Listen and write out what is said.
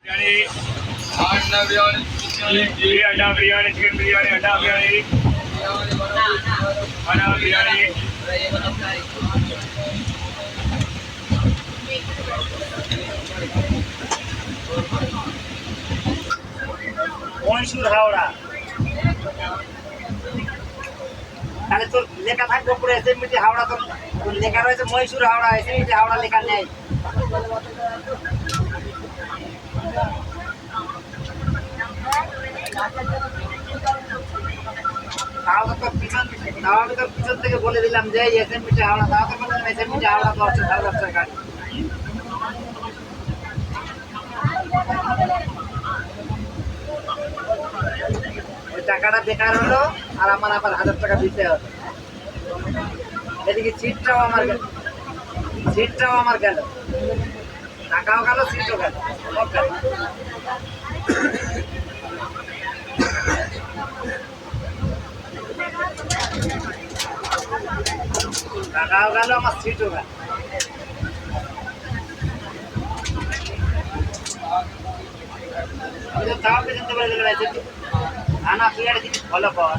अंडा बिरयानी चिकन बिरयानी अंडा बिरयानी खाना बिरयानी মহীশূর হাওড়া তাহলে তোর লেখা থাকবে পুরো এসএমটি হাওড়া তোর লেখা রয়েছে মহীশূর হাওড়া এসএমটি হাওড়া লেখা নেই তাহলে তো পিছন থেকে বলে দিলাম যে এসএমটি হাওড়া তাহলে তো বললাম এসএমটি হাওড়া তো হচ্ছে সাড়ে গাড়ি টাকাটা বেকার হলো আর আমার আবার 1000 টাকা দিতে হবে এদিকে সিটটাও আমার গেল টাকাও গেল সিটও গেল টাকাও গেল আমার সিটও গেল তাও পেছন থেকে বলে দিল আনা তুই একটা জিনিস ফলো কর